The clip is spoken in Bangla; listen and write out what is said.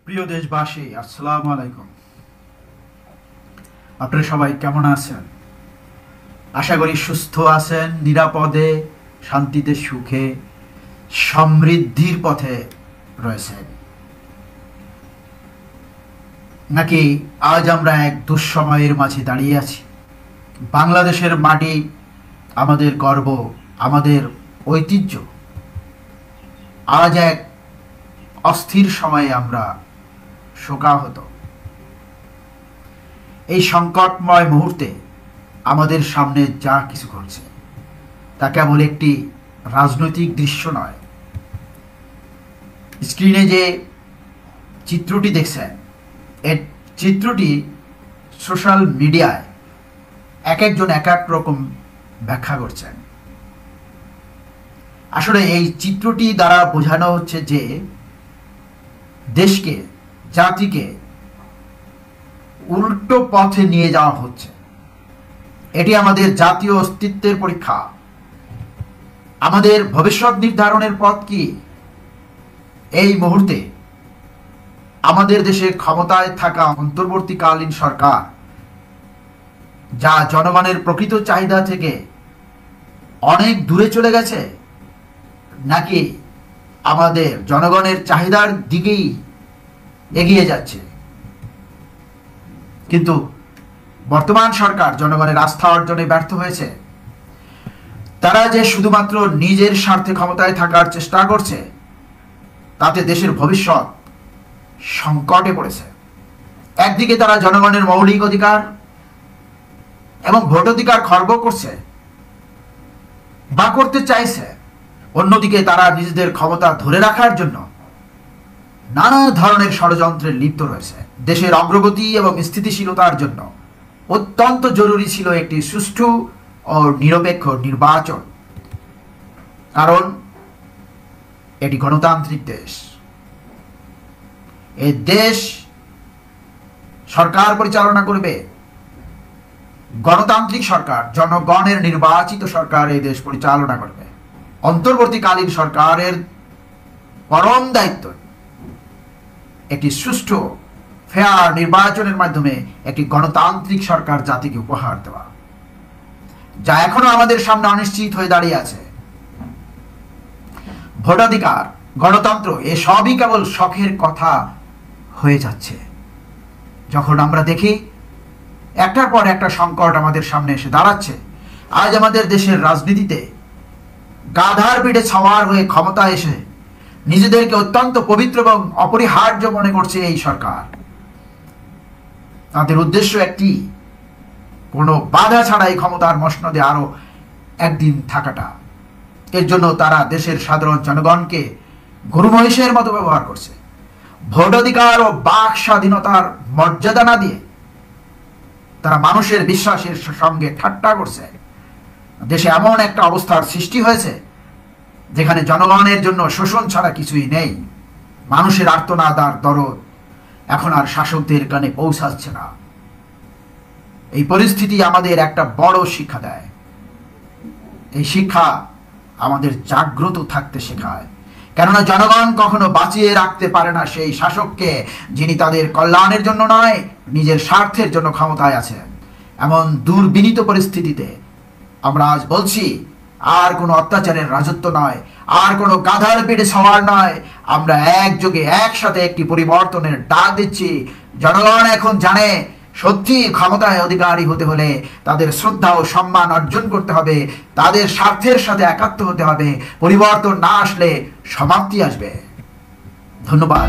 প্রিয় দেশবাসী, আসসালামু আলাইকুম। আপনারা সবাই কেমন আছেন? আশা করি সুস্থ আছেন, নিরাপদে, শান্তিতে, সুখে, সমৃদ্ধির পথে রয়েছেন। নাকি আজ আমরা এক দুঃসময়ের মাঝে দাঁড়িয়ে আছি? বাংলাদেশের মাটি আমাদের গর্ব, আমাদের ঐতিহ্য। আজ এক অস্থির সময়ে আমরা শোকাহত। এই সংকটময় মুহূর্তে আমাদের সামনে যা কিছু ঘটছে তা কেবল একটি রাজনৈতিক দৃশ্য নয়। স্ক্রিনে যে চিত্রটি দেখছেন, এই চিত্রটি সোশ্যাল মিডিয়ায় এক একজন এক এক রকম ব্যাখ্যা করছেন। আসলে এই চিত্রটি দ্বারা বোঝানো হচ্ছে যে দেশকে, জাতিকে উল্টো পথে নিয়ে যাওয়া হচ্ছে। এটি আমাদের জাতীয় অস্তিত্বের পরীক্ষা। আমাদের ভবিষ্যৎ নির্ধারণের পথ কি? এই মুহূর্তে আমাদের দেশে ক্ষমতায় থাকা অন্তর্বর্তীকালীন সরকার, যা জনগণের প্রকৃত চাহিদা থেকে অনেক দূরে চলে গেছে, নাকি আমাদের জনগণের চাহিদার দিকেই এগিয়ে যাচ্ছে? কিন্তু বর্তমান সরকার জনগণের আস্থা অর্জনে ব্যর্থ হয়েছে। তারা যে শুধুমাত্র নিজের স্বার্থে ক্ষমতায় থাকার চেষ্টা করছে, তাতে দেশের ভবিষ্যৎ সংকটে পড়েছে। একদিকে তারা জনগণের মৌলিক অধিকার এবং ভোটাধিকার খর্ব করছে বা করতে চাইছে, অন্যদিকে তারা নিজেদের ক্ষমতা ধরে রাখার জন্য নানা ধরনের ষড়যন্ত্রে লিপ্ত রয়েছে। দেশের অগ্রগতি এবং স্থিতিশীলতার জন্য অত্যন্ত জরুরি ছিল একটি সুষ্ঠু ও নিরপেক্ষ নির্বাচন, কারণ এটি গণতান্ত্রিক দেশ। এই দেশ সরকার পরিচালনা করবে গণতান্ত্রিক সরকার, জনগণের নির্বাচিত সরকার এই দেশ পরিচালনা করবে। অন্তর্বর্তীকালীন সরকারের পরম দায়িত্ব একটি সুষ্ঠু ফেয়ার নির্বাচনের মাধ্যমে একটি গণতান্ত্রিক সরকার জাতিকে উপহার দেওয়া, যা এখনো আমাদের সামনে অনিশ্চিত হয়ে দাঁড়িয়ে আছে। ভোটাধিকার, গণতন্ত্র এসবই কেবল শখের কথা হয়ে যাচ্ছে যখন আমরা দেখি একটার পর একটা সংকট আমাদের সামনে এসে দাঁড়াচ্ছে। আজ আমাদের দেশের রাজনীতিতে গাধার পিঠে সওয়ার হয়ে ক্ষমতা এসে নিজেদেরকে অত্যন্ত পবিত্র এবং অপরিহার্য মনে করছে এই সরকার। তাদের উদ্দেশ্য একটি, কোনো বাধা ছাড়াই ক্ষমতার মসনদে আরো একদিন থাকাটা। এর জন্য তারা দেশের সাধারণ জনগণকে গরু মহিষের মতো ব্যবহার করছে। ভোটাধিকার ও বাক স্বাধীনতার মর্যাদা না দিয়ে তারা মানুষের বিশ্বাসের সঙ্গে ঠাট্টা করছে। দেশে এমন একটা অবস্থার সৃষ্টি হয়েছে যেখানে জনগণের জন্য শোষণ ছাড়া কিছুই নেই। মানুষের আর্তনাদ আর দরদ এখন আর শাসকদের কানে পৌঁছাচ্ছে না। এই পরিস্থিতি আমাদের একটা বড় শিক্ষা দেয়। এই শিক্ষা আমাদের জাগ্রত থাকতে শেখায়, কেননা জনগণ কখনো বাঁচিয়ে রাখতে পারে না সেই শাসককে যিনি তাদের কল্যাণের জন্য নয়, নিজের স্বার্থের জন্য ক্ষমতায় আছেন। এমন দুর্বিনীত পরিস্থিতিতে আমরা আজ বলছি, আর কোনো অত্যাচারের রাজত্ব নয়, আর কোনো গাধার পেটে সওয়ার নয়। আমরা একযোগে একসাথে একটি পরিবর্তনের ডাক দিচ্ছি। জনগণ এখন জানে, সত্যি ক্ষমতায় অধিকারী হতে হলে তাদের শ্রদ্ধা ও সম্মান অর্জন করতে হবে, তাদের স্বার্থের সাথে একাত্ম হতে হবে। পরিবর্তন না আসলে সমাপ্তি আসবে। ধন্যবাদ।